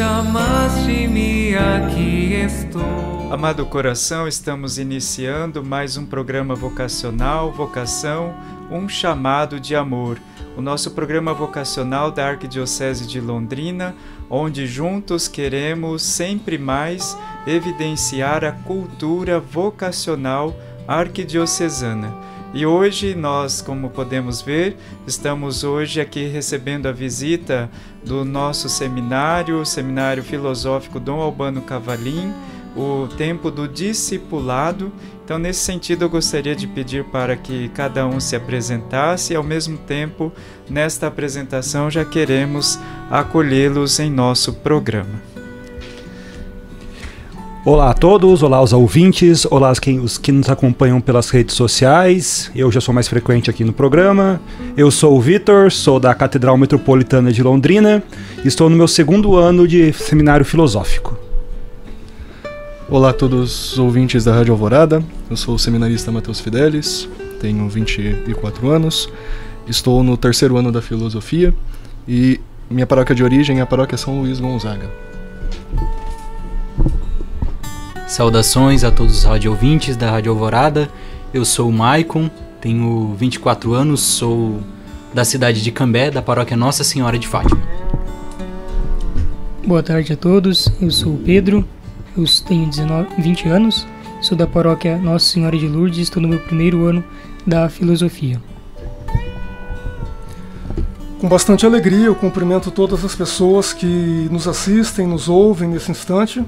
chamaste-me, aqui estou. Amado coração, estamos iniciando mais um programa vocacional, Vocação, um chamado de amor. O nosso programa vocacional da Arquidiocese de Londrina, onde juntos queremos sempre mais evidenciar a cultura vocacional arquidiocesana. E hoje nós, como podemos ver, estamos hoje aqui recebendo a visita do nosso seminário, o Seminário Filosófico Dom Albano Cavalim, o tempo do discipulado. Então, nesse sentido, eu gostaria de pedir para que cada um se apresentasse e, ao mesmo tempo, nesta apresentação, já queremos acolhê-los em nosso programa. Olá a todos, olá aos ouvintes, olá os que nos acompanham pelas redes sociais. Eu já sou mais frequente aqui no programa. Eu sou o Vitor, sou da Catedral Metropolitana de Londrina. Estou no meu segundo ano de seminário filosófico. Olá a todos os ouvintes da Rádio Alvorada. Eu sou o seminarista Matheus Fidelis, tenho 24 anos. Estou no terceiro ano da filosofia e minha paróquia de origem é a paróquia São Luís Gonzaga. Saudações a todos os rádio-ouvintes da Rádio Alvorada. Eu sou o Maicon, tenho 24 anos, sou da cidade de Cambé, da paróquia Nossa Senhora de Fátima. Boa tarde a todos, eu sou o Pedro, eu tenho 20 anos, sou da paróquia Nossa Senhora de Lourdes e estou no meu primeiro ano da filosofia. Com bastante alegria eu cumprimento todas as pessoas que nos assistem, nos ouvem nesse instante.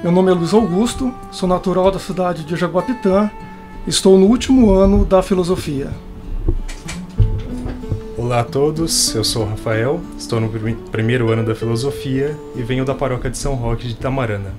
Meu nome é Luiz Augusto, sou natural da cidade de Jaguapitã, estou no último ano da filosofia. Olá a todos, eu sou o Rafael, estou no primeiro ano da filosofia e venho da paróquia de São Roque de Itamarana.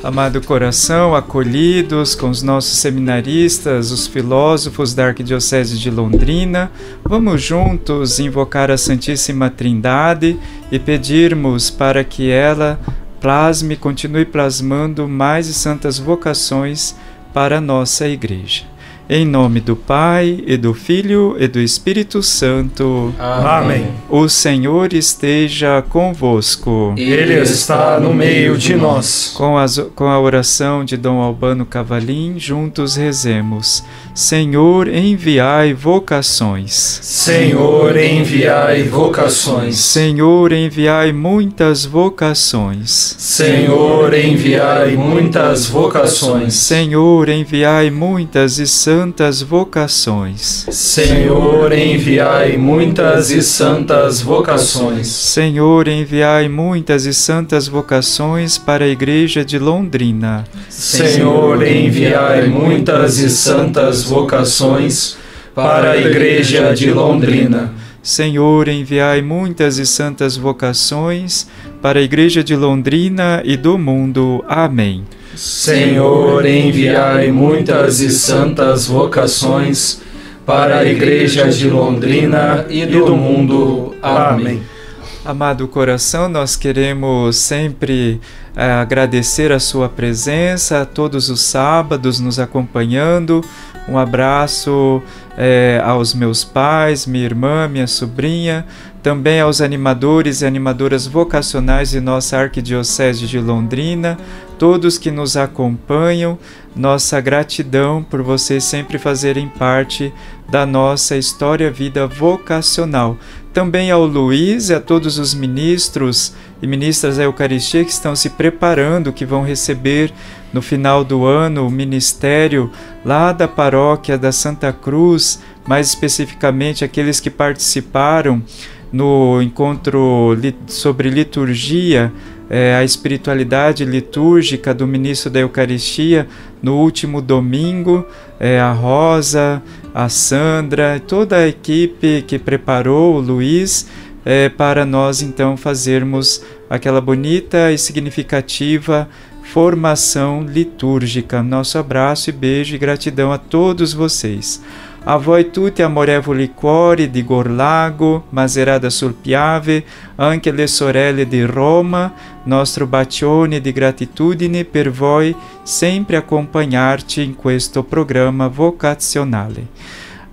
Amado coração, acolhidos com os nossos seminaristas, os filósofos da Arquidiocese de Londrina, vamos juntos invocar a Santíssima Trindade e pedirmos para que ela plasme, continue plasmando mais e santas vocações para a nossa Igreja. Em nome do Pai, e do Filho, e do Espírito Santo. Amém. O Senhor esteja convosco. Ele está no meio de nós. Com a oração de Dom Albano Cavalim, juntos rezemos. Senhor, enviai vocações. Senhor, enviai vocações. Senhor, enviai muitas vocações. Senhor, enviai muitas vocações. Senhor, enviai muitas e santas vocações. Senhor, enviai muitas e santas vocações. Senhor, enviai muitas e santas vocações para a Igreja de Londrina. Senhor, enviai muitas e santas vocações para a Igreja de Londrina. Senhor, enviai muitas e santas vocações para a Igreja de Londrina e do mundo. Amém. Senhor, enviai muitas e santas vocações para a Igreja de Londrina e do mundo. Amém. Amado coração, nós queremos sempre agradecer a sua presença, todos os sábados nos acompanhando. Um abraço aos meus pais, minha irmã, minha sobrinha, também aos animadores e animadoras vocacionais de nossa Arquidiocese de Londrina, todos que nos acompanham, nossa gratidão por vocês sempre fazerem parte da nossa história-vida vocacional. Também ao Luiz e a todos os ministros e ministras da Eucaristia que estão se preparando, que vão receber no final do ano o ministério lá da paróquia da Santa Cruz, mais especificamente aqueles que participaram no encontro sobre liturgia, a espiritualidade litúrgica do ministro da Eucaristia no último domingo, a Rosa, a Sandra, toda a equipe que preparou o Luiz para nós então fazermos aquela bonita e significativa formação litúrgica. Nosso abraço e beijo e gratidão a todos vocês. A voi tutti amorevoli cuori di Gorlago, Macerata sul Piave, anche le sorelle di Roma, nostro bacione di gratitudine per voi sempre accompagnarci in questo programma vocazionale.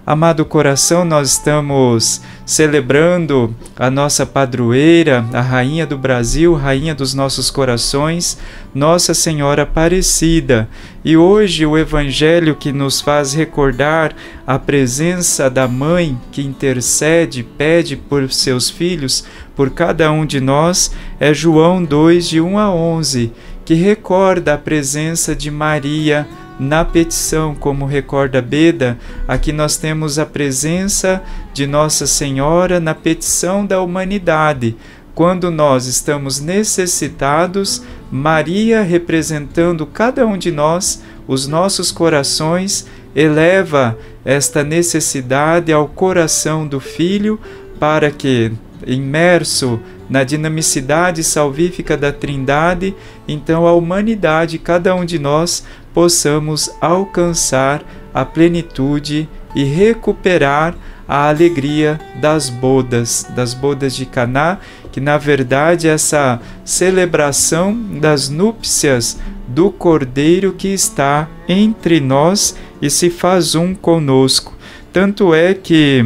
Amado coração, nós estamos celebrando a nossa padroeira, a Rainha do Brasil, Rainha dos nossos corações, Nossa Senhora Aparecida. E hoje o Evangelho que nos faz recordar a presença da Mãe que intercede, pede por seus filhos, por cada um de nós, é João 2, de 1 a 11, que recorda a presença de Maria na petição, como recorda Beda. Aqui nós temos a presença de Nossa Senhora na petição da humanidade. Quando nós estamos necessitados, Maria, representando cada um de nós, os nossos corações, eleva esta necessidade ao coração do Filho, para que, imerso na dinamicidade salvífica da Trindade, então a humanidade, cada um de nós, possamos alcançar a plenitude e recuperar a alegria das bodas de Caná, que na verdade é essa celebração das núpcias do Cordeiro que está entre nós e se faz um conosco. Tanto é que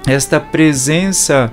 esta presença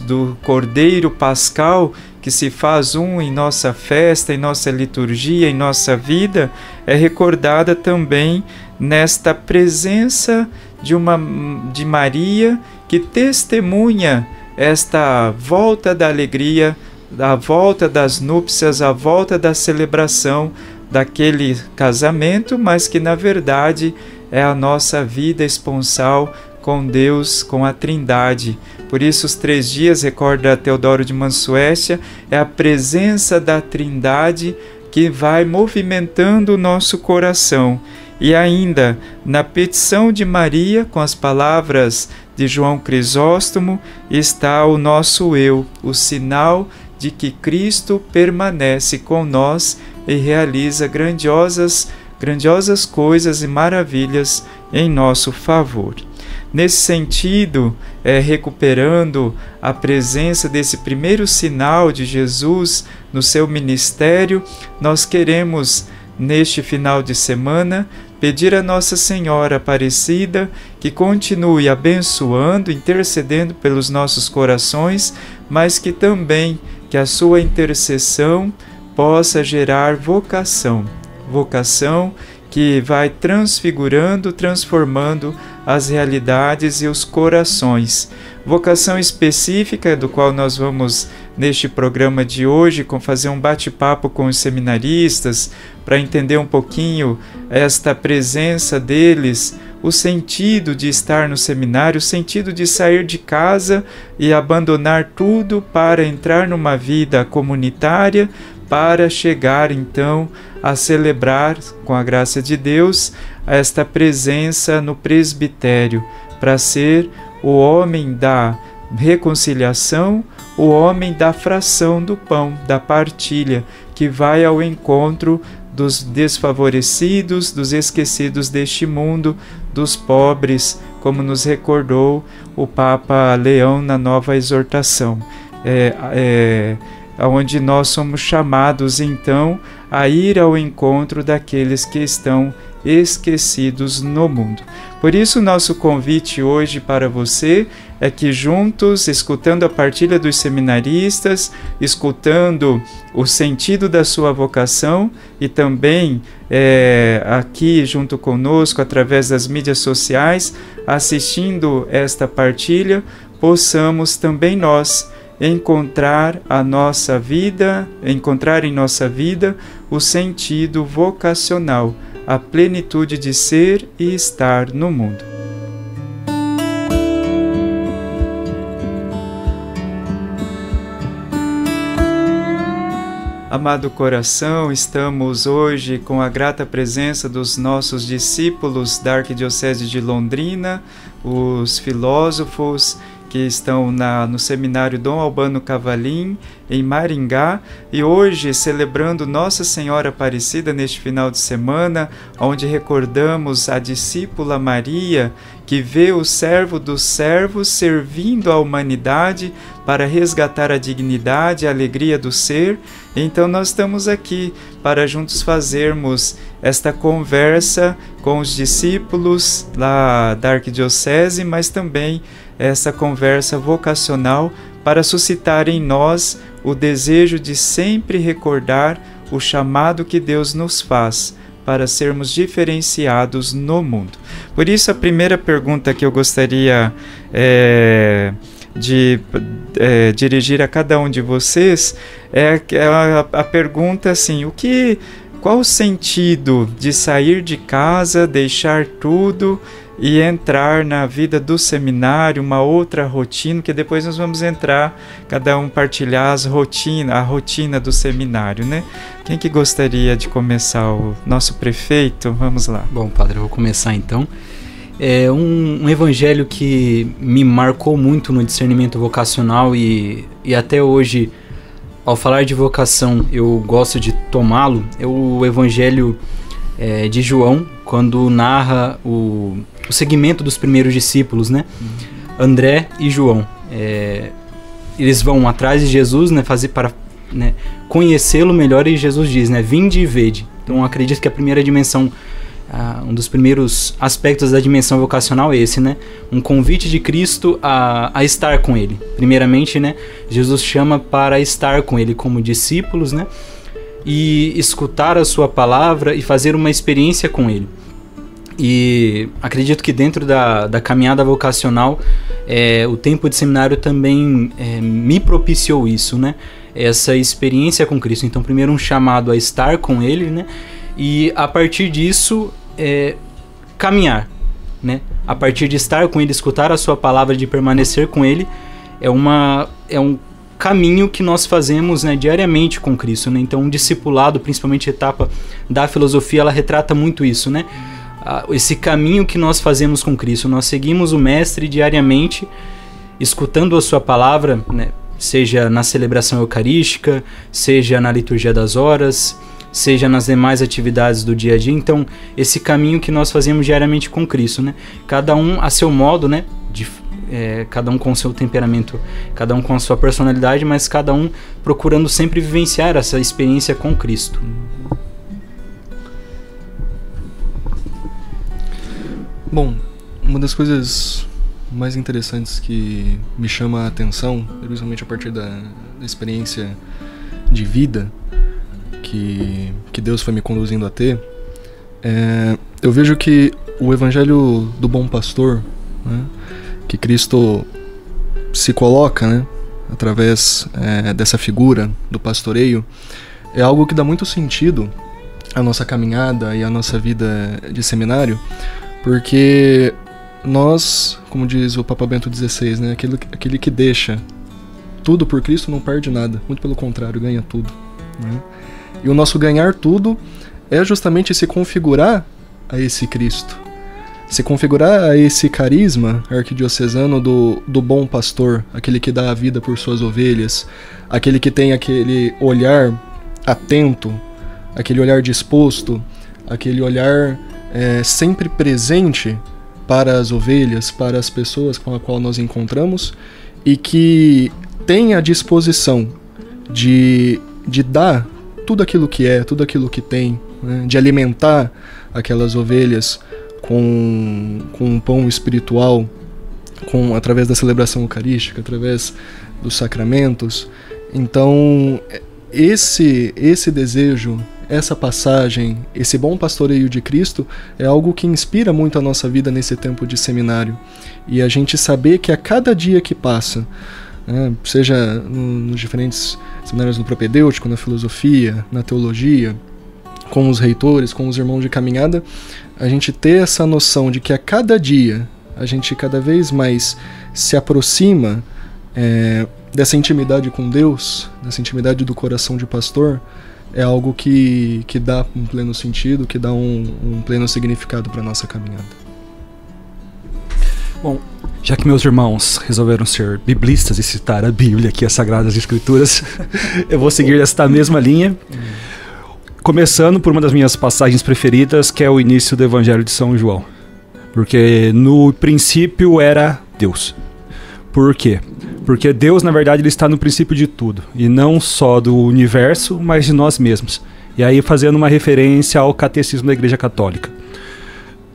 do Cordeiro Pascal, que se faz um em nossa festa, em nossa liturgia, em nossa vida, é recordada também nesta presença de Maria, que testemunha esta volta da alegria, a volta das núpcias, a volta da celebração daquele casamento, mas que na verdade é a nossa vida esponsal com Deus, com a Trindade. Por isso os 3 dias, recorda Teodoro de Mansuécia, é a presença da Trindade que vai movimentando o nosso coração. E ainda, na petição de Maria, com as palavras de João Crisóstomo, está o nosso eu, o sinal de que Cristo permanece com nós e realiza grandiosas coisas e maravilhas em nosso favor. Nesse sentido, recuperando a presença desse primeiro sinal de Jesus no seu ministério, nós queremos, neste final de semana, pedir a Nossa Senhora Aparecida que continue abençoando, intercedendo pelos nossos corações, mas que também que a sua intercessão possa gerar vocação que vai transfigurando, transformando as realidades e os corações. Vocação específica, do qual nós vamos, neste programa de hoje, fazer um bate-papo com os seminaristas, para entender um pouquinho esta presença deles, o sentido de estar no seminário, o sentido de sair de casa e abandonar tudo para entrar numa vida comunitária, para chegar então a celebrar, com a graça de Deus, esta presença no presbitério, para ser o homem da reconciliação, o homem da fração do pão, da partilha, que vai ao encontro dos desfavorecidos, dos esquecidos deste mundo, dos pobres, como nos recordou o Papa Leão na nova exortação. Onde nós somos chamados então a ir ao encontro daqueles que estão esquecidos no mundo. Por isso, nosso convite hoje para você é que juntos, escutando a partilha dos seminaristas, escutando o sentido da sua vocação e também aqui junto conosco, através das mídias sociais, assistindo esta partilha, possamos também nós encontrar em nossa vida o sentido vocacional, a plenitude de ser e estar no mundo. Amado coração, estamos hoje com a grata presença dos nossos discípulos da Arquidiocese de Londrina, os filósofos que estão no seminário Dom Albano Cavalim, em Maringá, e hoje celebrando Nossa Senhora Aparecida neste final de semana, onde recordamos a discípula Maria, que vê o servo dos servos servindo a humanidade para resgatar a dignidade e a alegria do ser. Então nós estamos aqui para juntos fazermos esta conversa com os discípulos lá da Arquidiocese, mas também essa conversa vocacional para suscitar em nós o desejo de sempre recordar o chamado que Deus nos faz para sermos diferenciados no mundo. Por isso, a primeira pergunta que eu gostaria de dirigir a cada um de vocês é a pergunta assim: qual o sentido de sair de casa, deixar tudo e entrar na vida do seminário, uma outra rotina, que depois nós vamos entrar, cada um partilhar a rotina do seminário, né? Quem que gostaria de começar? O nosso prefeito? Vamos lá. Bom, padre, eu vou começar então. É um evangelho que me marcou muito no discernimento vocacional e até hoje, ao falar de vocação, eu gosto de tomá-lo. É o evangelho de João, quando narra o segmento dos primeiros discípulos, né? André e João. Eles vão atrás de Jesus, né? Para conhecê-lo melhor, e Jesus diz, né? Vinde e vede. Então, acredito que a primeira dimensão, um dos primeiros aspectos da dimensão vocacional é esse, né? Um convite de Cristo a estar com Ele. Primeiramente, né? Jesus chama para estar com Ele como discípulos, né? E escutar a sua palavra e fazer uma experiência com Ele. E acredito que dentro da caminhada vocacional, o tempo de seminário também me propiciou isso, né? Essa experiência com Cristo. Então, primeiro um chamado a estar com Ele, né? E a partir disso, caminhar, né? A partir de estar com Ele, escutar a sua palavra, de permanecer com Ele, é um caminho que nós fazemos, né, diariamente com Cristo, né? Então, um discipulado, principalmente a etapa da filosofia, ela retrata muito isso, né? Esse caminho que nós fazemos com Cristo. Nós seguimos o Mestre diariamente, escutando a sua palavra, né? Seja na celebração eucarística, seja na liturgia das horas, seja nas demais atividades do dia a dia. Então, esse caminho que nós fazemos diariamente com Cristo, né? Cada um a seu modo, né? Cada um com o seu temperamento, cada um com a sua personalidade, mas cada um procurando sempre vivenciar essa experiência com Cristo. Bom, uma das coisas mais interessantes que me chama a atenção, principalmente a partir da experiência de vida que Deus foi me conduzindo a ter, eu vejo que o Evangelho do Bom Pastor, né, que Cristo se coloca, né, através dessa figura do pastoreio, é algo que dá muito sentido à nossa caminhada e à nossa vida de seminário, porque nós, como diz o Papa Bento XVI, né, aquele que deixa tudo por Cristo não perde nada, muito pelo contrário, ganha tudo, né? E o nosso ganhar tudo é justamente se configurar a esse Cristo, se configurar a esse carisma arquidiocesano do bom pastor, aquele que dá a vida por suas ovelhas, aquele que tem aquele olhar atento, aquele olhar disposto, aquele olhar sempre presente para as ovelhas, para as pessoas com a qual nós encontramos, e que tem a disposição de dar tudo aquilo que é, tudo aquilo que tem, né? De alimentar aquelas ovelhas com um pão espiritual, através da celebração eucarística, através dos sacramentos. Então, esse desejo, essa passagem, esse bom pastoreio de Cristo é algo que inspira muito a nossa vida nesse tempo de seminário. E a gente saber que a cada dia que passa, né, seja nos diferentes seminários no propedêutico, na filosofia, na teologia, com os reitores, com os irmãos de caminhada, a gente ter essa noção de que a cada dia a gente cada vez mais se aproxima dessa intimidade com Deus, dessa intimidade do coração de pastor, é algo que dá um pleno sentido, que dá um pleno significado para a nossa caminhada. Bom, já que meus irmãos resolveram ser biblistas e citar a Bíblia aqui, as Sagradas Escrituras, eu vou seguir esta mesma linha, começando por uma das minhas passagens preferidas, que é o início do Evangelho de São João. Porque no princípio era Deus. Por quê? Porque Deus, na verdade, ele está no princípio de tudo. E não só do universo, mas de nós mesmos. E aí fazendo uma referência ao catecismo da Igreja Católica.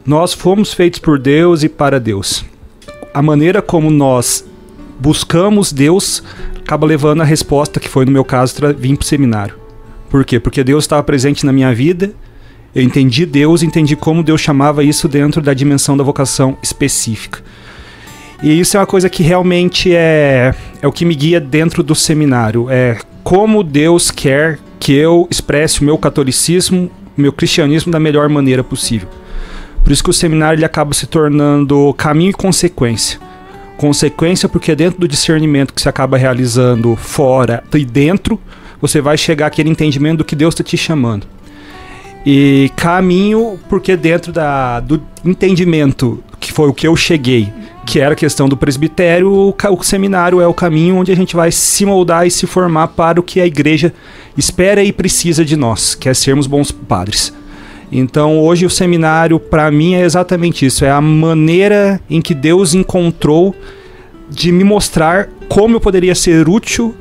Nós fomos feitos por Deus e para Deus. A maneira como nós buscamos Deus acaba levando a resposta, que foi no meu caso, vir para o seminário. Por quê? Porque Deus estava presente na minha vida, eu entendi Deus, entendi como Deus chamava isso dentro da dimensão da vocação específica. E isso é uma coisa que realmente é o que me guia dentro do seminário. É como Deus quer que eu expresse o meu catolicismo, o meu cristianismo da melhor maneira possível. Por isso que o seminário ele acaba se tornando caminho e consequência. Consequência porque dentro do discernimento que você acaba realizando fora e dentro, você vai chegar àquele entendimento do que Deus está te chamando. E caminho porque dentro do entendimento, que foi o que eu cheguei, que era a questão do presbitério, o seminário é o caminho onde a gente vai se moldar e se formar para o que a igreja espera e precisa de nós, que é sermos bons padres. Então hoje o seminário para mim é exatamente isso, é a maneira em que Deus encontrou de me mostrar como eu poderia ser útil,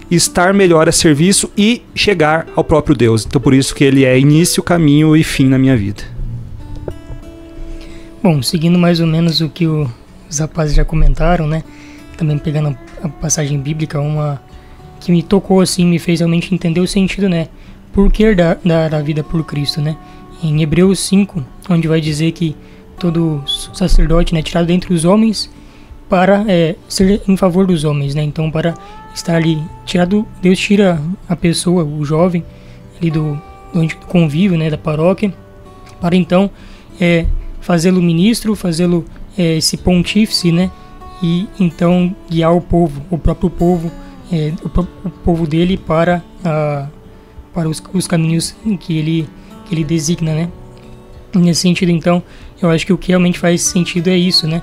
estar melhor a serviço e chegar ao próprio Deus. Então por isso que ele é início, caminho e fim na minha vida. Bom, seguindo mais ou menos o que os rapazes já comentaram, né? Também pegando a passagem bíblica, uma que me tocou assim, me fez realmente entender o sentido, né? Por que dar a vida por Cristo, né? Em Hebreus 5, onde vai dizer que todo sacerdote, né, tirado dentre os homens para ser em favor dos homens, né? Então, para estar ali tirado, Deus tira a pessoa, o jovem, ali do convívio, né, da paróquia, para então fazê-lo ministro, fazê-lo esse pontífice, né? E então guiar o povo, o próprio povo, o povo dele para os caminhos que ele designa, né? Nesse sentido, então, eu acho que o que realmente faz sentido é isso, né?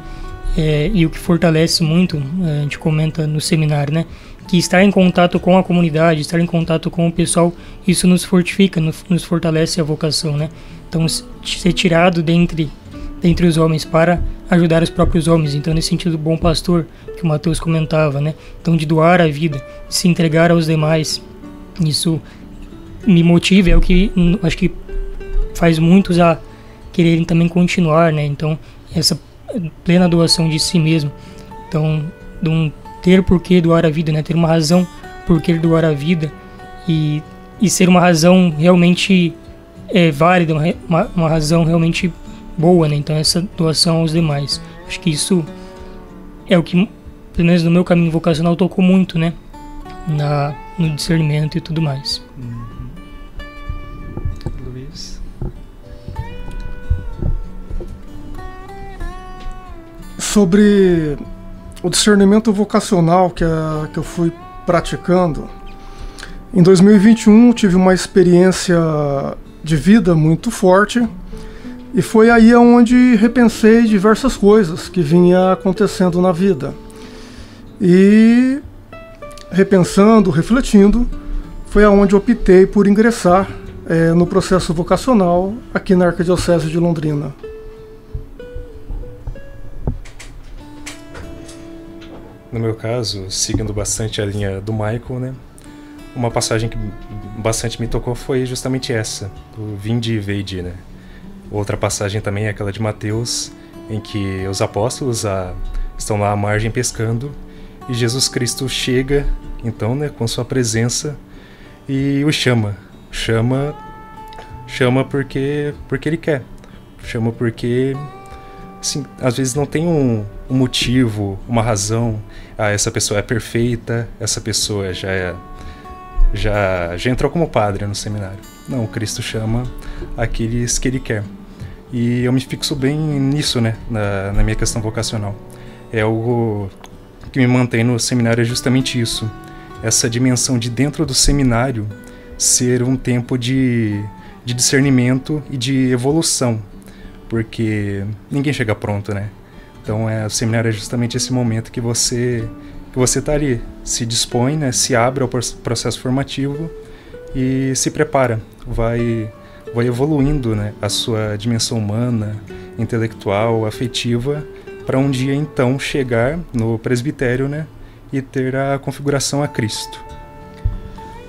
E o que fortalece muito, a gente comenta no seminário, né? Que estar em contato com a comunidade, estar em contato com o pessoal, isso nos fortifica, nos fortalece a vocação, né? Então, ser tirado dentre os homens para ajudar os próprios homens. Então, nesse sentido, bom pastor, que o Mateus comentava, né? Então, de doar a vida, de se entregar aos demais, isso me motiva, é o que acho que faz muitos a quererem também continuar, né? Então, essa plena doação de si mesmo. Então, não ter por que doar a vida, né? Ter uma razão por que doar a vida e ser uma razão realmente válida, uma razão realmente boa, né? Então, essa doação aos demais. Acho que isso é o que, pelo menos no meu caminho vocacional, tocou muito, né? No discernimento e tudo mais. Luiz? Sobre o discernimento vocacional que eu fui praticando, em 2021 tive uma experiência de vida muito forte e foi aí onde repensei diversas coisas que vinha acontecendo na vida. E repensando, refletindo, foi aonde optei por ingressar no processo vocacional aqui na Arquidiocese de Londrina. No meu caso, seguindo bastante a linha do Michael, né? Uma passagem que bastante me tocou foi justamente essa, o Vinde e Vede, né? Outra passagem também é aquela de Mateus, em que os apóstolos estão lá à margem pescando e Jesus Cristo chega, então, né, com sua presença e o chama. Chama porque ele quer. Chama porque, assim, às vezes não tem um motivo, uma razão. Essa pessoa é perfeita, essa pessoa já entrou como padre no seminário. Não, Cristo chama aqueles que ele quer. E eu me fixo bem nisso, né, na minha questão vocacional. É algo que me mantém no seminário, é justamente isso. Essa dimensão de dentro do seminário ser um tempo de discernimento e de evolução. Porque ninguém chega pronto, né? Então o seminário é justamente esse momento que você está ali, se dispõe, né, se abre ao processo formativo e se prepara, vai evoluindo, né, a sua dimensão humana intelectual, afetiva, para um dia então chegar no presbitério, né, e ter a configuração a Cristo.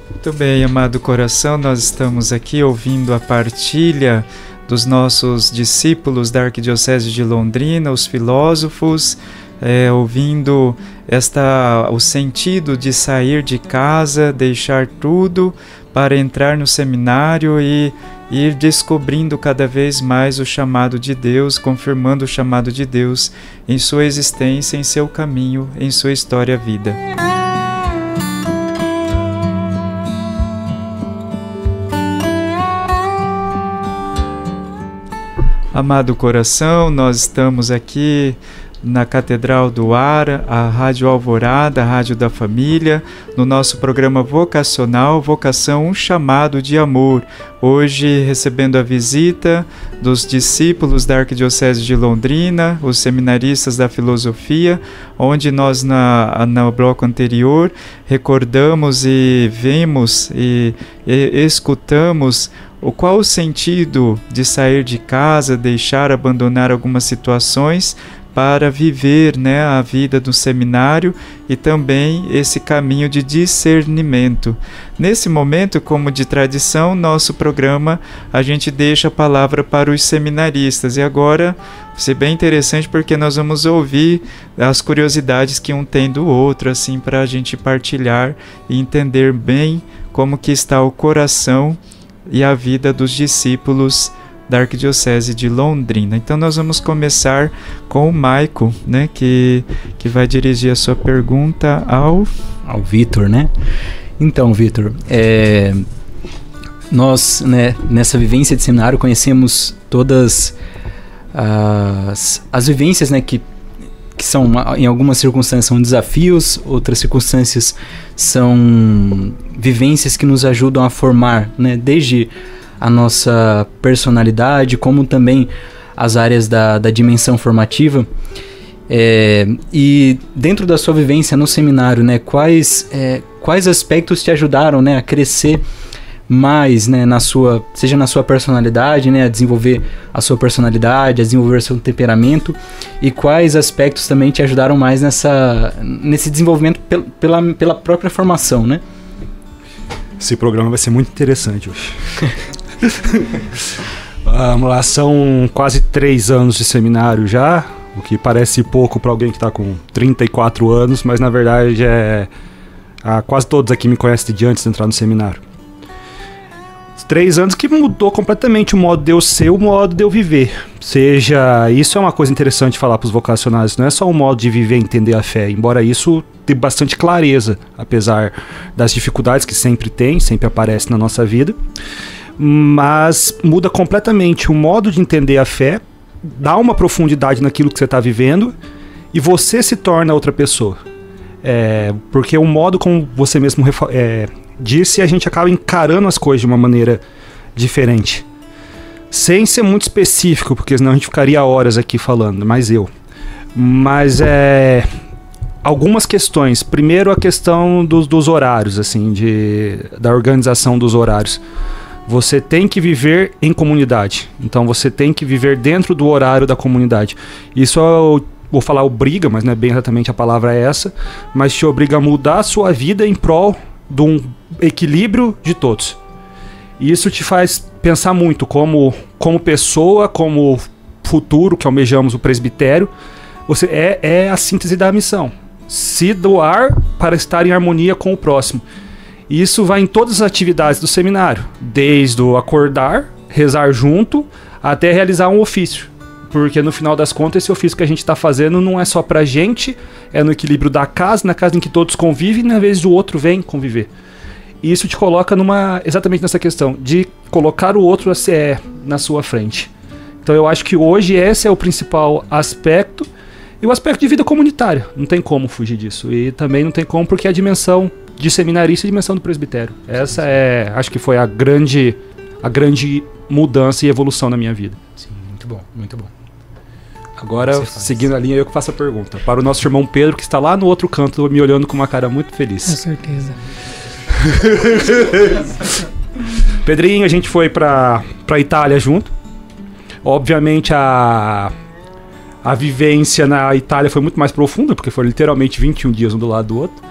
Muito bem, amado coração, nós estamos aqui ouvindo a partilha dos nossos discípulos da Arquidiocese de Londrina, os filósofos, ouvindo o sentido de sair de casa, deixar tudo para entrar no seminário e ir descobrindo cada vez mais o chamado de Deus, confirmando o chamado de Deus em sua existência, em seu caminho, em sua história, vida. Amado coração, nós estamos aqui na Catedral do Ar, a Rádio Alvorada, a Rádio da Família, no nosso programa vocacional, Vocação, um chamado de amor. Hoje recebendo a visita dos discípulos da Arquidiocese de Londrina, os seminaristas da filosofia, onde nós no bloco anterior recordamos e vemos e escutamos qual o sentido de sair de casa, deixar, abandonar algumas situações para viver, né, a vida do seminário e também esse caminho de discernimento. Nesse momento, como de tradição, nosso programa a gente deixa a palavra para os seminaristas. E agora vai ser bem interessante porque nós vamos ouvir as curiosidades que um tem do outro, assim, para a gente partilhar e entender bem como que está o coração e a vida dos discípulos da Arquidiocese de Londrina. Então nós vamos começar com o Maico, né, que vai dirigir a sua pergunta ao Vitor, né? Então, Vitor, nós, né, nessa vivência de seminário conhecemos todas as vivências, né, que são, em algumas circunstâncias são desafios, outras circunstâncias são vivências que nos ajudam a formar, né, desde a nossa personalidade, como também as áreas da dimensão formativa. E dentro da sua vivência no seminário, né, quais aspectos te ajudaram, né, a crescer mais, né, seja na sua personalidade, né, a desenvolver a sua personalidade, a desenvolver seu temperamento, e quais aspectos também te ajudaram mais nesse desenvolvimento pela própria formação, né? Esse programa vai ser muito interessante hoje. Vamos lá, são quase 3 anos de seminário já, o que parece pouco para alguém que está com 34 anos, mas na verdade quase todos aqui me conhecem de antes de entrar no seminário. 3 anos que mudou completamente o modo de eu ser, o modo de eu viver. Isso é uma coisa interessante falar para os vocacionais, não é só o modo de viver e entender a fé, embora isso tenha bastante clareza, apesar das dificuldades que sempre aparecem na nossa vida, mas muda completamente o modo de entender a fé, dá uma profundidade naquilo que você está vivendo e você se torna outra pessoa. Porque o modo como você mesmo disse, a gente acaba encarando as coisas de uma maneira diferente. Sem ser muito específico, porque senão a gente ficaria horas aqui falando, mas algumas questões. Primeiro, a questão dos horários, assim, da organização dos horários. Você tem que viver em comunidade. Então você tem que viver dentro do horário da comunidade. Isso vou falar obriga, mas não é bem exatamente a palavra essa, mas te obriga a mudar a sua vida em prol de um equilíbrio de todos. E isso te faz pensar muito como pessoa, como futuro que almejamos o presbitério. Você é a síntese da missão. Se doar para estar em harmonia com o próximo. E isso vai em todas as atividades do seminário, desde o acordar, rezar junto, até realizar um ofício. Porque no final das contas, esse ofício que a gente está fazendo não é só pra gente, é no equilíbrio da casa, na casa em que todos convivem, e na vez o outro vem conviver. E isso te coloca exatamente nessa questão, de colocar o outro na sua frente. Então eu acho que hoje esse é o principal aspecto, e o aspecto de vida comunitária. Não tem como fugir disso. E também não tem como porque é a dimensão de seminarista e a dimensão do presbitério. Essa acho que foi a grande mudança e evolução na minha vida. Sim, muito bom, muito bom. Agora, seguindo a linha, eu que faço a pergunta. Para o nosso irmão Pedro, que está lá no outro canto, me olhando com uma cara muito feliz. Com certeza. Pedrinho, a gente foi pra Itália junto. Obviamente a vivência na Itália foi muito mais profunda, porque foi literalmente 21 dias um do lado do outro.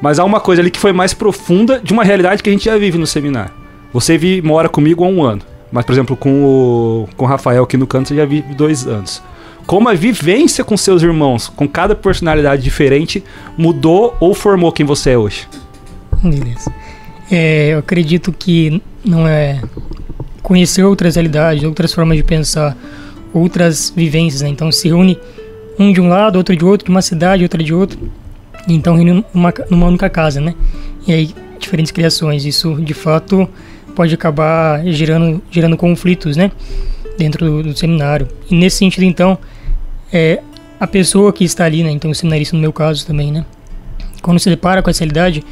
Mas há uma coisa ali que foi mais profunda de uma realidade que a gente já vive no seminário. Você mora comigo há 1 ano, mas, por exemplo, com o Rafael aqui no canto, você já vive 2 anos. Como a vivência com seus irmãos, com cada personalidade diferente, mudou ou formou quem você é hoje? Beleza. Eu acredito que não é conhecer outras realidades, outras formas de pensar, outras vivências, né? Então se reúne um de um lado, outro de outro, de uma cidade, outra de outro, e então reúne numa única casa, né? E aí diferentes criações. Isso de fato pode acabar gerando conflitos, né? Dentro do seminário. E nesse sentido, então, a pessoa que está ali, né? Então o seminarista no meu caso também, né? Quando se depara com essa realidade,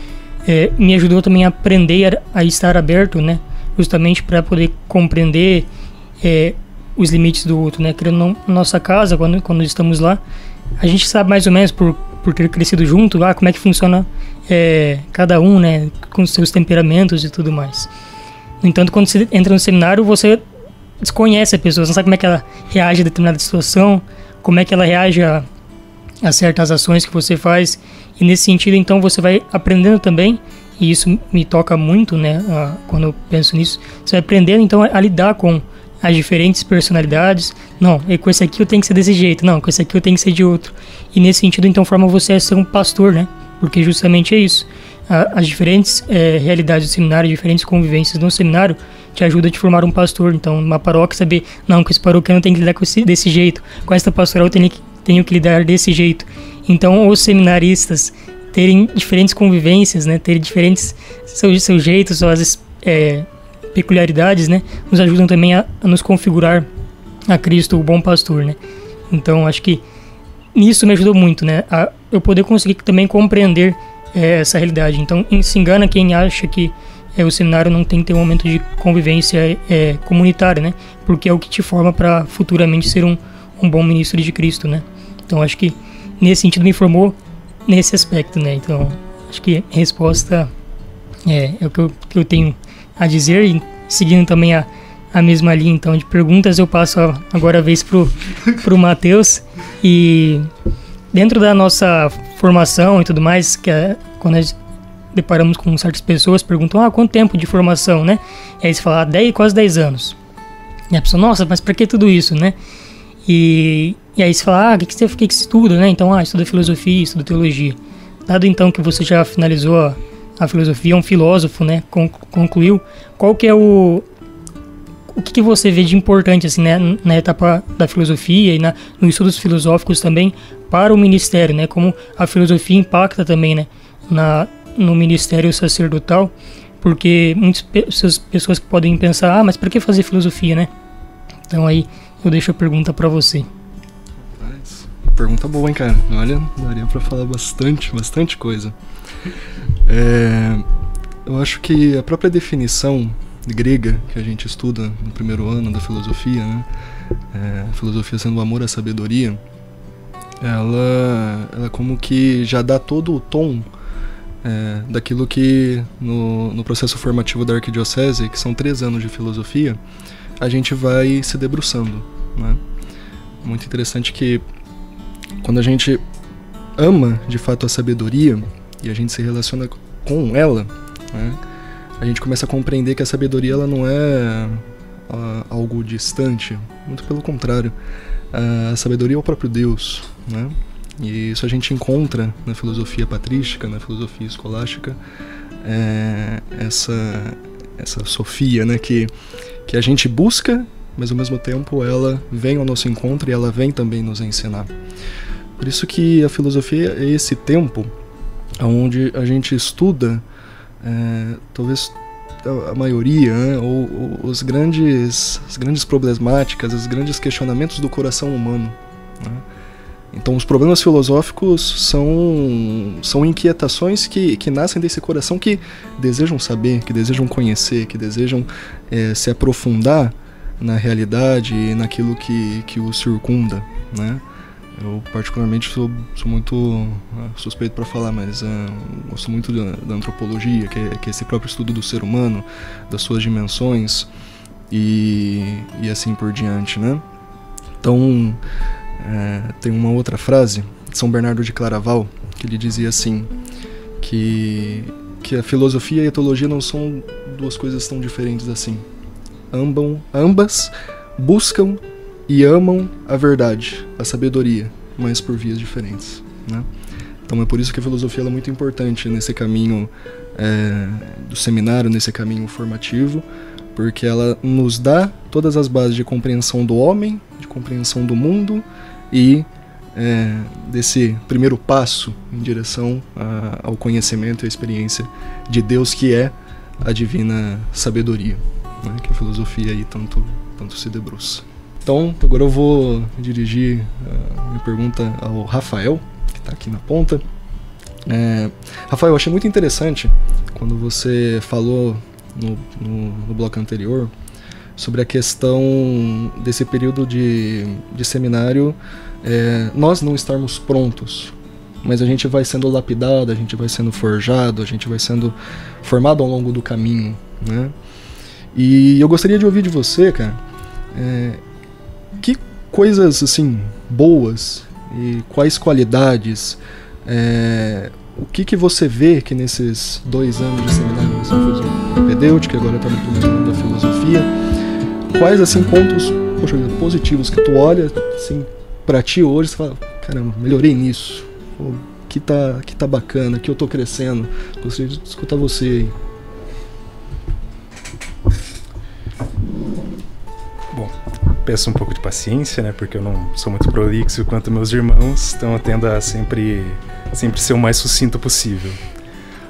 me ajudou também a aprender a estar aberto, né? Justamente para poder compreender os limites do outro, né? Querendo ou não, na nossa casa, quando estamos lá, a gente sabe mais ou menos por ter crescido junto, como é que funciona cada um, né? Com os seus temperamentos e tudo mais. No entanto, quando você entra no seminário, você desconhece a pessoa, você não sabe como é que ela reage a determinada situação, como é que ela reage a certas ações que você faz. E nesse sentido, então, você vai aprendendo também, e isso me toca muito, né, quando eu penso nisso, você vai aprendendo, então, a lidar com as diferentes personalidades. Não, com esse aqui eu tenho que ser desse jeito, não, com esse aqui eu tenho que ser de outro. E nesse sentido, então, forma você a ser um pastor, né, porque justamente é isso. As diferentes realidades do seminário, diferentes convivências no seminário, te ajuda a te formar um pastor. Então, numa paróquia, saber, não, com esse paroquiano eu tenho que lidar desse jeito, com esta pastoral eu tenho que lidar desse jeito. Então, os seminaristas terem diferentes convivências, né, terem diferentes seus jeitos, suas peculiaridades, né, nos ajudam também a nos configurar a Cristo, o bom pastor, né. Então, acho que nisso me ajudou muito, né, a eu poder conseguir também compreender essa realidade. Então, se engana quem acha que o seminário não tem que ter um momento de convivência comunitária, né, porque é o que te forma para futuramente ser um bom ministro de Cristo, né. Então, acho que nesse sentido me formou nesse aspecto, né. Então, acho que a resposta é o que eu tenho a dizer. E seguindo também a mesma linha, então, de perguntas, eu passo agora a vez pro Matheus. E dentro da nossa formação e tudo mais, que quando nós deparamos com certas pessoas, perguntam, quanto tempo de formação, né? E aí você fala, quase 10 anos. E a pessoa, nossa, mas por que tudo isso, né? E aí você fala, o que você estuda, né? Então, estuda filosofia, estuda teologia. Dado então que você já finalizou a filosofia, um filósofo, né? Concluiu, qual que é o que você vê de importante, assim, né? Na etapa da filosofia e nos estudos filosóficos também para o ministério, né? Como a filosofia impacta também, né? No ministério sacerdotal, porque muitas pessoas podem pensar, mas para que fazer filosofia, né? Então aí eu deixo a pergunta para você. Pergunta boa, hein, cara? Olha, daria pra falar bastante coisa. Eu acho que a própria definição grega que a gente estuda no primeiro ano da filosofia, né? Filosofia sendo o amor à sabedoria, ela como que já dá todo o tom daquilo que no processo formativo da arquidiocese, que são 3 anos de filosofia, a gente vai se debruçando, né? Muito interessante que quando a gente ama de fato a sabedoria e a gente se relaciona com ela, né, a gente começa a compreender que a sabedoria ela não é algo distante, muito pelo contrário. A sabedoria é o próprio Deus, né? E isso a gente encontra na filosofia patrística, na filosofia escolástica, essa sofia, né, que a gente busca, mas ao mesmo tempo ela vem ao nosso encontro e ela vem também nos ensinar. Por isso que a filosofia é esse tempo onde a gente estuda, talvez a maioria, né, ou as grandes problemáticas, os grandes questionamentos do coração humano, né? Então os problemas filosóficos são inquietações que nascem desse coração que desejam saber, que desejam conhecer, que desejam se aprofundar na realidade e naquilo que o circunda, né? Eu particularmente sou muito suspeito para falar, mas gosto muito da antropologia, que é esse próprio estudo do ser humano, das suas dimensões, e assim por diante, né? Então, tem uma outra frase de São Bernardo de Claraval, que ele dizia assim, que a filosofia e a teologia não são duas coisas tão diferentes assim. Ambas buscam e amam a verdade, a sabedoria, mas por vias diferentes, né? Então é por isso que a filosofia ela é muito importante nesse caminho do seminário, nesse caminho formativo, porque ela nos dá todas as bases de compreensão do homem, de compreensão do mundo e desse primeiro passo em direção ao conhecimento e à experiência de Deus, que é a divina sabedoria, né, que a filosofia aí tanto se debruça. Então, agora eu vou dirigir a minha pergunta ao Rafael, que está aqui na ponta. Rafael, eu achei muito interessante quando você falou no bloco anterior sobre a questão desse período de seminário, nós não estarmos prontos, mas a gente vai sendo lapidado, a gente vai sendo forjado, a gente vai sendo formado ao longo do caminho, né? E eu gostaria de ouvir de você, cara, que coisas assim boas e quais qualidades, o que você vê que nesses 2 anos de seminário você fez o propedêutico, agora está no primeiro ano da filosofia, quais assim pontos positivos que tu olha assim para ti hoje e fala, caramba, melhorei nisso, que tá bacana, que eu tô crescendo. Gostaria de escutar você aí. Bom, peço um pouco de paciência, né, porque eu não sou muito prolixo quanto meus irmãos, então eu tendo a sempre ser o mais sucinto possível.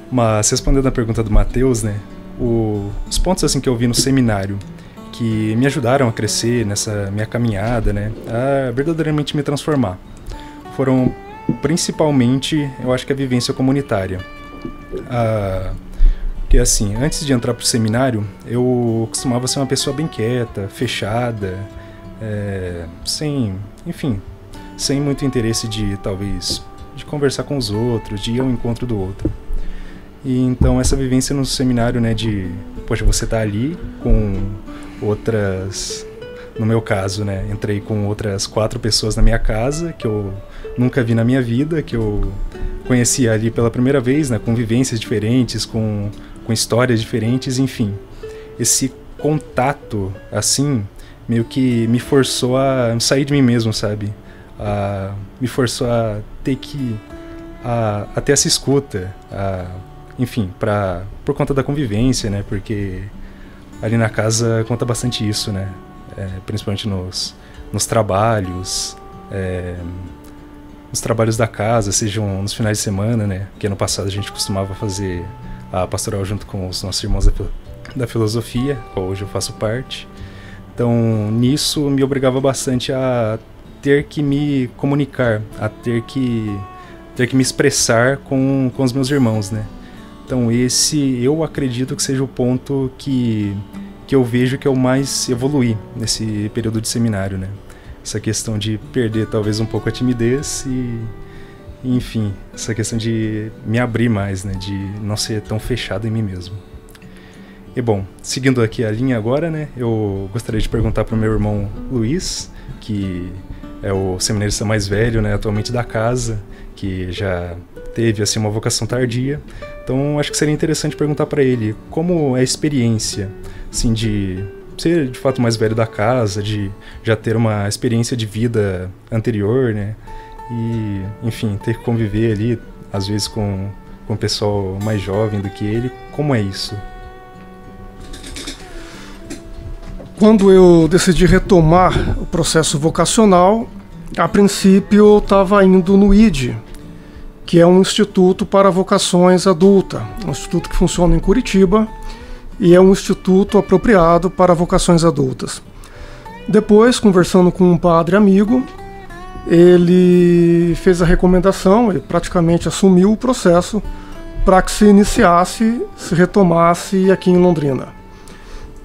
Mas respondendo a pergunta do Matheus, né, os pontos assim que eu vi no seminário que me ajudaram a crescer nessa minha caminhada, né, a verdadeiramente me transformar, foram principalmente, eu acho que a vivência comunitária. Porque assim, antes de entrar pro seminário, eu costumava ser uma pessoa bem quieta, fechada, sem muito interesse de conversar com os outros, de ir ao encontro do outro. E então essa vivência no seminário, né, você tá ali com outras, no meu caso, né, entrei com outras 4 pessoas na minha casa, que eu nunca vi na minha vida, que eu conheci ali pela primeira vez, né, com vivências diferentes, com histórias diferentes, enfim. Esse contato, assim, meio que me forçou a sair de mim mesmo, sabe? Me forçou a ter essa escuta, enfim, por conta da convivência, né? Porque ali na casa conta bastante isso, né? Principalmente nos trabalhos, nos trabalhos da casa, sejam nos finais de semana, né? Que ano passado a gente costumava fazer a pastoral junto com os nossos irmãos da filosofia, qual hoje eu faço parte. Então, nisso me obrigava bastante a ter que me comunicar, a ter que me expressar com os meus irmãos, né? Então esse eu acredito que seja o ponto que eu vejo que eu mais evoluí nesse período de seminário, né? Essa questão de perder talvez um pouco a timidez e enfim, essa questão de me abrir mais, né? De não ser tão fechado em mim mesmo. E bom, seguindo aqui a linha agora, né? Eu gostaria de perguntar para o meu irmão Luiz, que é o seminarista mais velho, né? Atualmente da casa, que já teve assim uma vocação tardia. Então acho que seria interessante perguntar para ele como é a experiência assim de ser de fato mais velho da casa, de já ter uma experiência de vida anterior, né? E enfim, ter que conviver ali às vezes com o pessoal mais jovem do que ele. Como é isso? Quando eu decidi retomar o processo vocacional, a princípio eu estava indo no ID, que é um instituto para vocações adulta, um instituto que funciona em Curitiba e é um instituto apropriado para vocações adultas. Depois, conversando com um padre amigo, ele fez a recomendação, ele praticamente assumiu o processo para que se iniciasse, se retomasse aqui em Londrina.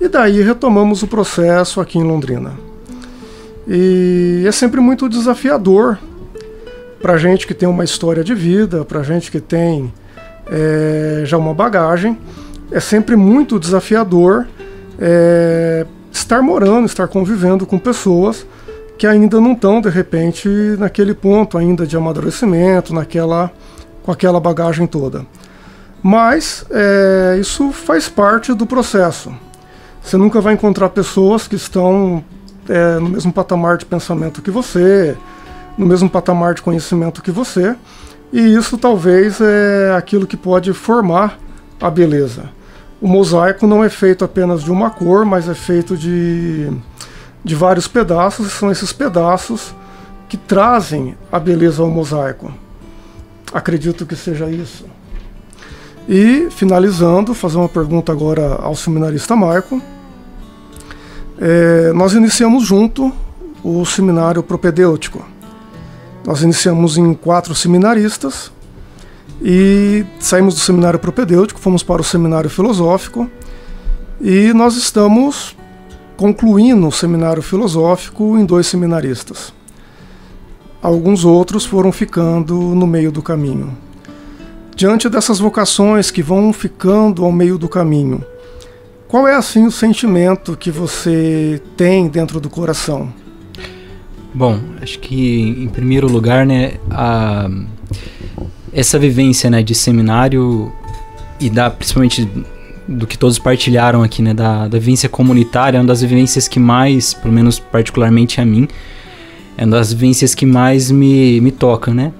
E daí retomamos o processo aqui em Londrina. E é sempre muito desafiador para gente que tem uma história de vida, para gente que tem já uma bagagem, é sempre muito desafiador estar morando, estar convivendo com pessoas que ainda não estão, de repente, naquele ponto ainda de amadurecimento, com aquela bagagem toda. Mas isso faz parte do processo. Você nunca vai encontrar pessoas que estão no mesmo patamar de pensamento que você, no mesmo patamar de conhecimento que você, e isso talvez é aquilo que pode formar a beleza. O mosaico não é feito apenas de uma cor, mas é feito de vários pedaços, e são esses pedaços que trazem a beleza ao mosaico. Acredito que seja isso. E, finalizando, fazer uma pergunta agora ao seminarista Marco. Nós iniciamos junto o seminário propedêutico. Nós iniciamos em 4 seminaristas e saímos do seminário propedêutico, fomos para o seminário filosófico e nós estamos concluindo o seminário filosófico em 2 seminaristas. Alguns outros foram ficando no meio do caminho. Diante dessas vocações que vão ficando ao meio do caminho, qual é assim o sentimento que você tem dentro do coração? Bom, acho que em primeiro lugar, né, essa vivência, né, de seminário e principalmente do que todos partilharam aqui, né, da vivência comunitária, é uma das vivências que mais, pelo menos particularmente a mim, é uma das vivências que mais me toca, né,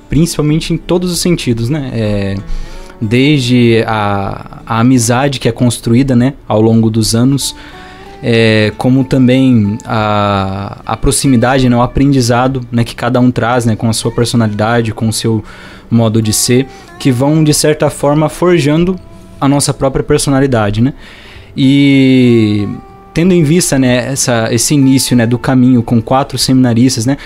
principalmente em todos os sentidos, né, desde a amizade que é construída, né, ao longo dos anos, como também a proximidade, né, o aprendizado, né, que cada um traz, né, com a sua personalidade, com o seu modo de ser, que vão, de certa forma, forjando a nossa própria personalidade, né? E tendo em vista, né, esse início, né, do caminho com 4 seminaristas, né,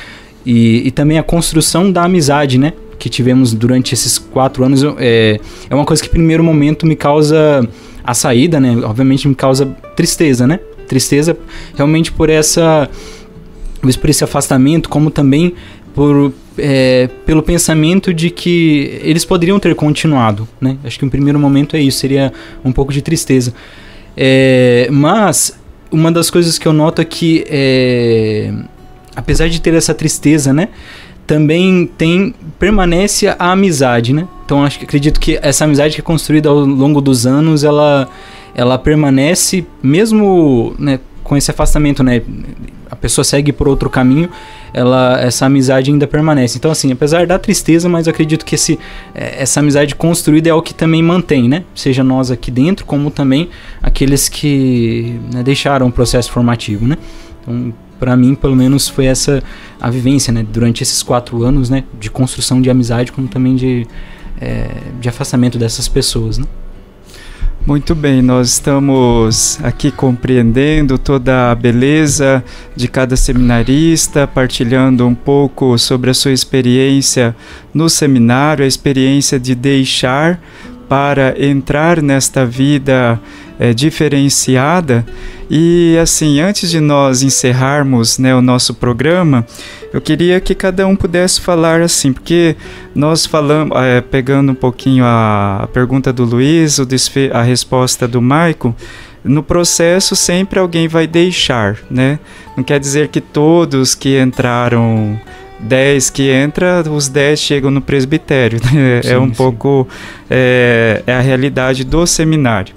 e também a construção da amizade, né, que tivemos durante esses 4 anos, é uma coisa que, em primeiro momento, me causa a saída, né, obviamente me causa tristeza, né? Tristeza realmente por esse afastamento, como também pelo pensamento de que eles poderiam ter continuado, né? Acho que um primeiro momento é isso, seria um pouco de tristeza. Mas uma das coisas que eu noto é que, apesar de ter essa tristeza, né, também permanece a amizade, né? Então acredito que essa amizade que é construída ao longo dos anos, ela permanece, mesmo, né, com esse afastamento, né, a pessoa segue por outro caminho, essa amizade ainda permanece. Então, assim, apesar da tristeza, mas eu acredito que essa amizade construída é o que também mantém, né, seja nós aqui dentro, como também aqueles que, né, deixaram o processo formativo, né. Então, para mim, pelo menos, foi essa a vivência, né, durante esses 4 anos, né, de construção de amizade, como também de afastamento dessas pessoas, né. Muito bem, nós estamos aqui compreendendo toda a beleza de cada seminarista, partilhando um pouco sobre a sua experiência no seminário, a experiência de deixar para entrar nesta vida diferenciada. E assim, antes de nós encerrarmos, né, o nosso programa, eu queria que cada um pudesse falar assim, porque nós falamos, pegando um pouquinho a pergunta do Luiz, a resposta do Maicon, no processo sempre alguém vai deixar, né? Não quer dizer que todos que entraram, 10 que entra, os 10 chegam no presbitério, né? Sim, sim. Pouco a realidade do seminário.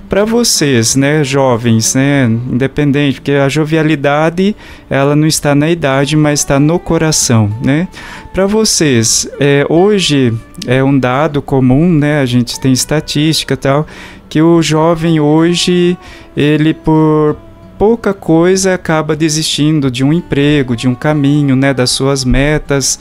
Para vocês, né, jovens, né, independente, porque a jovialidade, ela não está na idade, mas está no coração, né? Para vocês, hoje é um dado comum, né, a gente tem estatística e tal, que o jovem hoje, ele por pouca coisa acaba desistindo de um emprego, de um caminho, né, das suas metas.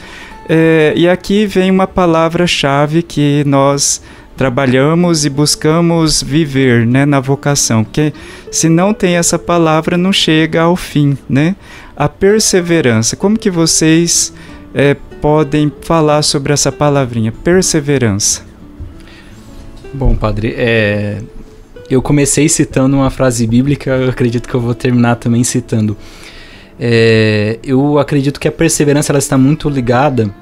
E aqui vem uma palavra-chave que nós trabalhamos e buscamos viver, né, na vocação, porque se não tem essa palavra, não chega ao fim, né? A perseverança. Como que vocês podem falar sobre essa palavrinha, perseverança? Bom, padre, eu comecei citando uma frase bíblica, eu acredito que eu vou terminar também citando. Eu acredito que a perseverança ela está muito ligada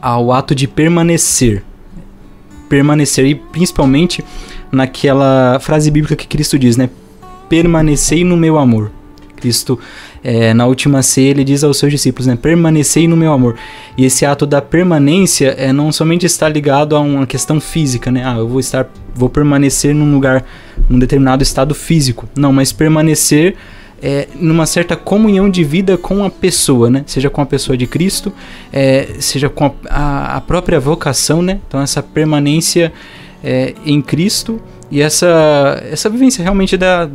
ao ato de permanecer e principalmente naquela frase bíblica que Cristo diz, né? permanecei no meu amor. Cristo, na última ceia, ele diz aos seus discípulos, né, permanecei no meu amor. E esse ato da permanência não somente está ligado a uma questão física, né? Eu vou permanecer num lugar, num determinado estado físico. Não, mas permanecer numa certa comunhão de vida com a pessoa, né? Seja com a pessoa de Cristo, seja com a própria vocação, né? Então essa permanência em Cristo e essa vivência realmente da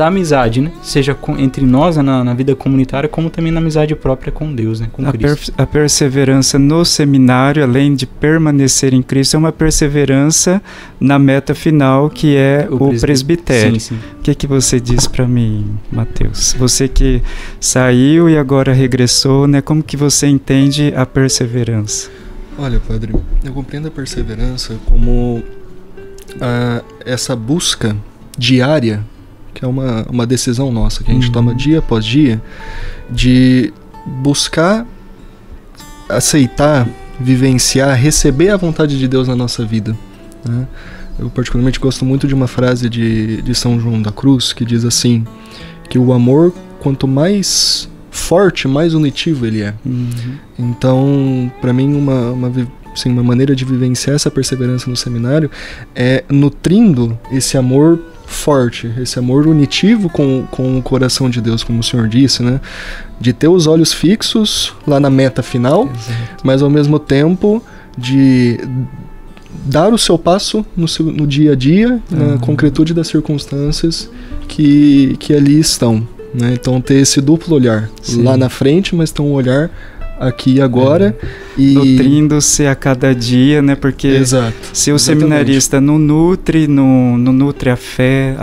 amizade, né? Seja entre nós na vida comunitária, como também na amizade própria com Deus, né? Com Cristo. A perseverança no seminário, além de permanecer em Cristo, é uma perseverança na meta final, que é o presbitério. Sim. O que você diz para mim, Mateus? Você que saiu e agora regressou, né? Como que você entende a perseverança? Olha, padre, eu compreendo a perseverança como essa busca diária, que é uma decisão nossa, que a gente toma dia após dia, de buscar, aceitar, vivenciar, receber a vontade de Deus na nossa vida, né? Eu particularmente gosto muito de uma frase de São João da Cruz, que diz assim, que o amor, quanto mais forte, mais unitivo ele é. Então, para mim, uma maneira de vivenciar essa perseverança no seminário é nutrindo esse amor forte, esse amor unitivo com o coração de Deus, como o senhor disse, né? De ter os olhos fixos lá na meta final, mas ao mesmo tempo de dar o seu passo no dia a dia, na concretude das circunstâncias que ali estão, né? Então ter esse duplo olhar, lá na frente, mas ter um olhar aqui e agora, e nutrindo-se a cada dia, né? Porque se o seminarista não nutre a fé,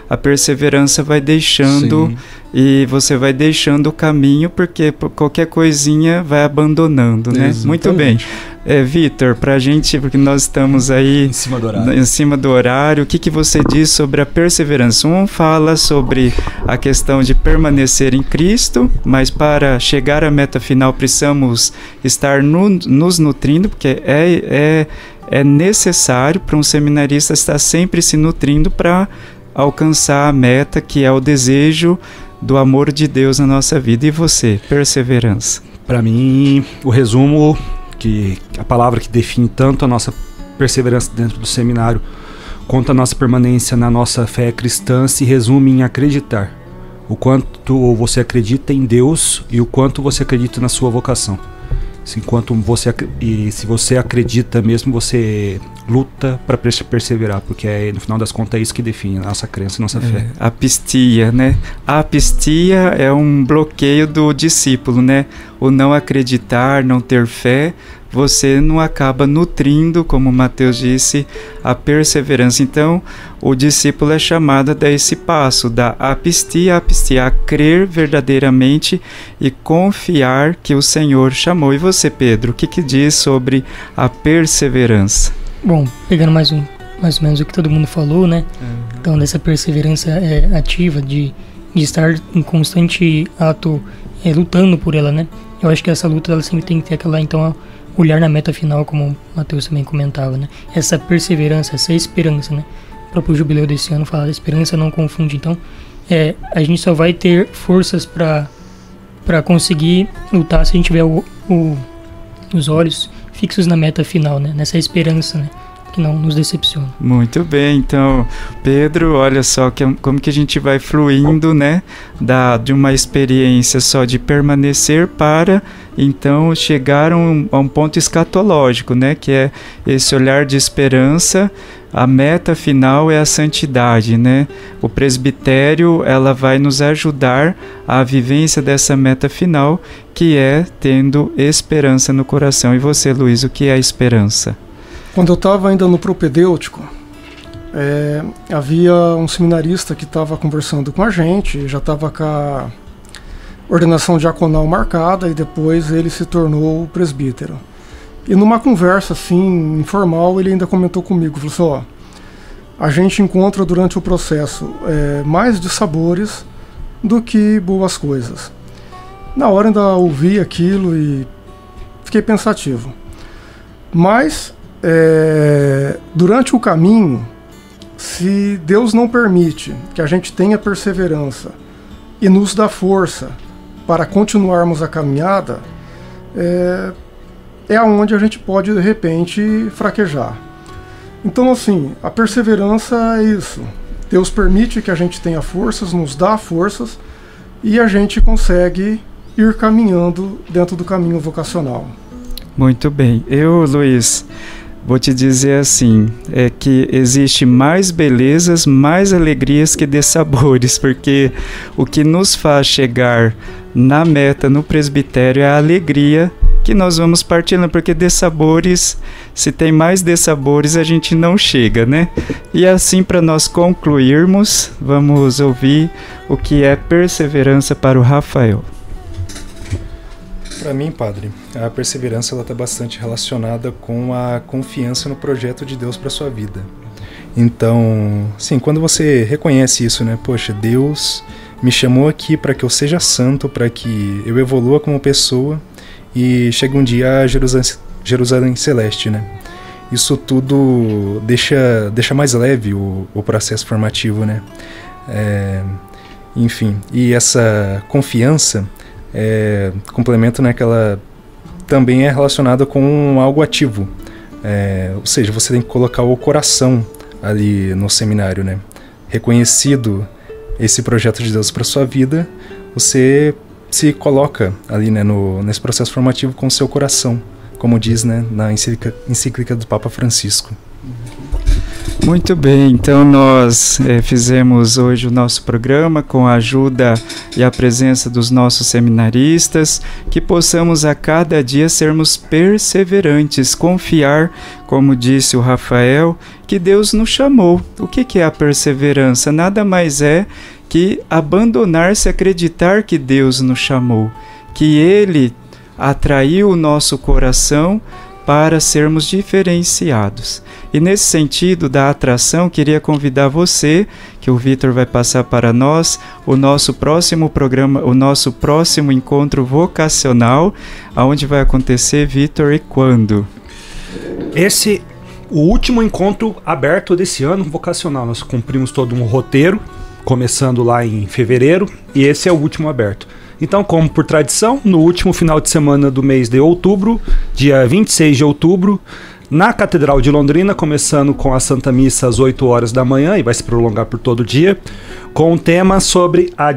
a perseverança vai deixando, e você vai deixando o caminho, porque qualquer coisinha vai abandonando, né? Muito bem. Vitor, pra gente, porque nós estamos aí em cima do horário, o que você diz sobre a perseverança? Um fala sobre a questão de permanecer em Cristo, mas para chegar à meta final precisamos estar nos nutrindo, porque é necessário para um seminarista estar sempre se nutrindo para alcançar a meta, que é o desejo do amor de Deus na nossa vida. E você, perseverança? Para mim, o resumo, que a palavra que define tanto a nossa perseverança dentro do seminário quanto a nossa permanência na nossa fé cristã, se resume em acreditar. O quanto você acredita em Deus e o quanto você acredita na sua vocação. Se você acredita mesmo, você luta para perseverar, porque no final das contas é isso que define a nossa crença, a nossa fé. A apistia, né? A apistia é um bloqueio do discípulo, né? O não acreditar, não ter fé, você não acaba nutrindo, como Mateus disse, a perseverança. Então, o discípulo é chamado a dar esse passo da apistia, a crer verdadeiramente e confiar que o Senhor chamou. E você, Pedro, o que diz sobre a perseverança? Bom, pegando mais ou menos o que todo mundo falou, né? Então, dessa perseverança ativa, de estar em constante ato, lutando por ela, né? Eu acho que essa luta, ela sempre tem que ter aquela, então, olhar na meta final, como o Mateus também comentava, né? Essa perseverança, essa esperança, né? O próprio jubileu desse ano fala, a esperança não confunde. Então, a gente só vai ter forças para conseguir lutar se a gente tiver os olhos fixos na meta final, né? Nessa esperança, né? Que não nos decepciona. Muito bem, então, Pedro, olha só como que a gente vai fluindo, né, de uma experiência só de permanecer para, então, chegar a um ponto escatológico, né, que é esse olhar de esperança. A meta final é a santidade, né? O presbitério, ela vai nos ajudar à vivência dessa meta final, que é tendo esperança no coração. E você, Luiz, o que é a esperança? Quando eu estava ainda no propedêutico, havia um seminarista que estava conversando com a gente, já estava com a ordenação diaconal marcada, e depois ele se tornou presbítero. E numa conversa assim, informal, ele ainda comentou comigo, falou assim, a gente encontra durante o processo mais dissabores do que boas coisas. Na hora ainda ouvi aquilo e fiquei pensativo. Mas durante o caminho, se Deus não permite que a gente tenha perseverança e nos dá força para continuarmos a caminhada, é aonde a gente pode, de repente, fraquejar. Então, assim, a perseverança é isso. Deus permite que a gente tenha forças, nos dá forças, e a gente consegue ir caminhando dentro do caminho vocacional. Muito bem. Eu, Luiz, vou te dizer assim, é que existe mais belezas, mais alegrias que dessabores, porque o que nos faz chegar na meta, no presbitério, é a alegria que nós vamos partilhando, porque dessabores, se tem mais dessabores, a gente não chega, né? E assim, para nós concluirmos, vamos ouvir o que é perseverança para o Rafael. Para mim, padre, a perseverança está bastante relacionada com a confiança no projeto de Deus para sua vida. Então, sim, quando você reconhece isso, né? Poxa, Deus me chamou aqui para que eu seja santo, para que eu evolua como pessoa e chegue um dia a Jerusalém Celeste, né? Isso tudo deixa mais leve o processo formativo, né? Enfim, e essa confiança complemento, né, que ela também é relacionada com algo ativo, ou seja, você tem que colocar o coração ali no seminário, né? Reconhecido esse projeto de Deus para sua vida, você se coloca ali, né, nesse processo formativo com o seu coração, como diz, né, na encíclica do Papa Francisco. Muito bem, então nós fizemos hoje o nosso programa com a ajuda e a presença dos nossos seminaristas, que possamos a cada dia sermos perseverantes, confiar, como disse o Rafael, que Deus nos chamou. O que é a perseverança? Nada mais é que abandonar-se, acreditar que Deus nos chamou, que Ele atraiu o nosso coração para sermos diferenciados. E nesse sentido da atração, queria convidar você, que o Vitor vai passar para nós, o nosso próximo programa, o nosso próximo encontro vocacional, aonde vai acontecer, Vitor, e quando? O último encontro aberto desse ano vocacional. Nós cumprimos todo um roteiro, começando lá em fevereiro, e esse é o último aberto. Então, como por tradição, no último final de semana do mês de outubro, dia 26 de outubro, na Catedral de Londrina, começando com a Santa Missa às 8 horas da manhã, e vai se prolongar por todo o dia, com um tema sobre a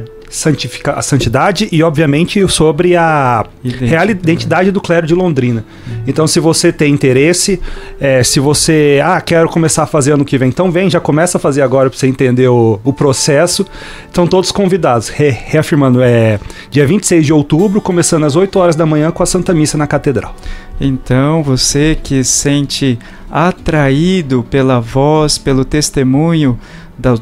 santidade e, obviamente, sobre a real identidade do clero de Londrina. Então, se você tem interesse, se você quero começar a fazer ano que vem, então vem, já começa a fazer agora para você entender o processo. Então, todos convidados. Reafirmando, dia 26 de outubro, começando às 8 horas da manhã com a Santa Missa na Catedral. Então, você que sente atraído pela voz, pelo testemunho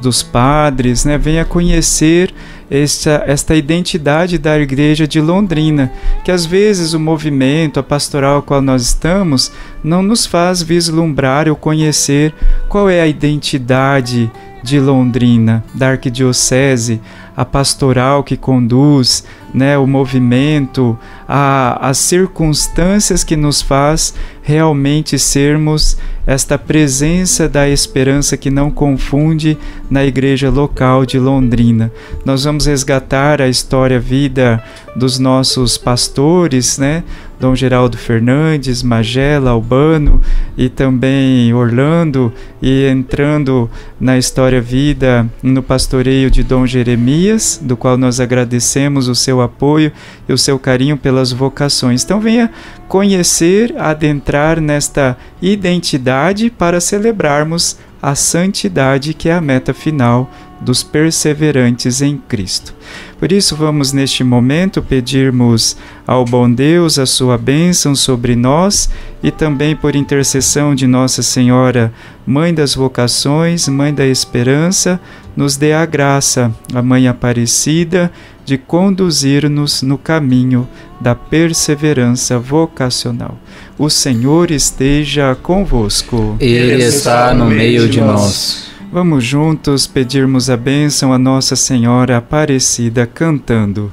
dos padres, né, venha conhecer esta identidade da Igreja de Londrina, que às vezes o movimento, a pastoral a qual nós estamos, não nos faz vislumbrar ou conhecer qual é a identidade de Londrina, da arquidiocese, a pastoral que conduz, né, o movimento, as circunstâncias que nos faz realmente sermos esta presença da esperança que não confunde na igreja local de Londrina. Nós vamos resgatar a história, a vida dos nossos pastores, né? Dom Geraldo Fernandes, Magela, Albano e também Orlando, e entrando na história vida no pastoreio de Dom Jeremias, do qual nós agradecemos o seu apoio e o seu carinho pelas vocações. Então venha conhecer, adentrar nesta identidade para celebrarmos a santidade, que é a meta final dos perseverantes em Cristo. Por isso, vamos neste momento pedirmos ao bom Deus a sua bênção sobre nós e também por intercessão de Nossa Senhora, Mãe das Vocações, Mãe da Esperança, nos dê a graça, a Mãe Aparecida, de conduzir-nos no caminho da perseverança vocacional. O Senhor esteja convosco. Ele está no meio de nós. Vamos juntos pedirmos a bênção a Nossa Senhora Aparecida cantando: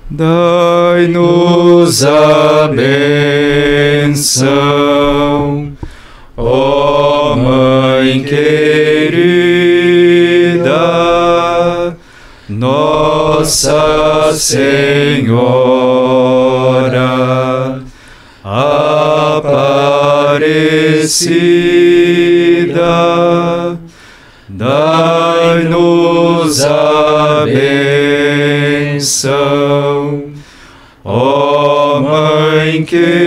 Dai-nos a bênção, ó Mãe querida. Senhora Aparecida, dai-nos a bênção, ó Mãe querida,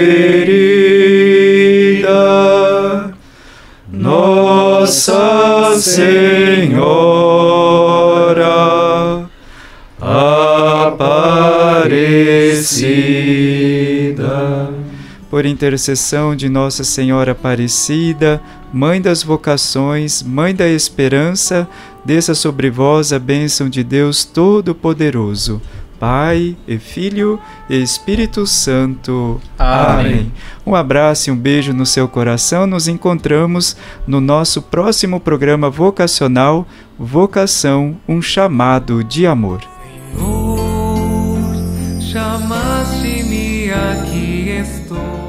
Nossa Senhora Aparecida. Por intercessão de Nossa Senhora Aparecida, Mãe das vocações, Mãe da esperança, desça sobre vós a bênção de Deus Todo-Poderoso, Pai e Filho e Espírito Santo. Amém. Um abraço e um beijo no seu coração. Nos encontramos no nosso próximo programa vocacional, Vocação, um chamado de amor. Senhor, chamaste-me, aqui estou.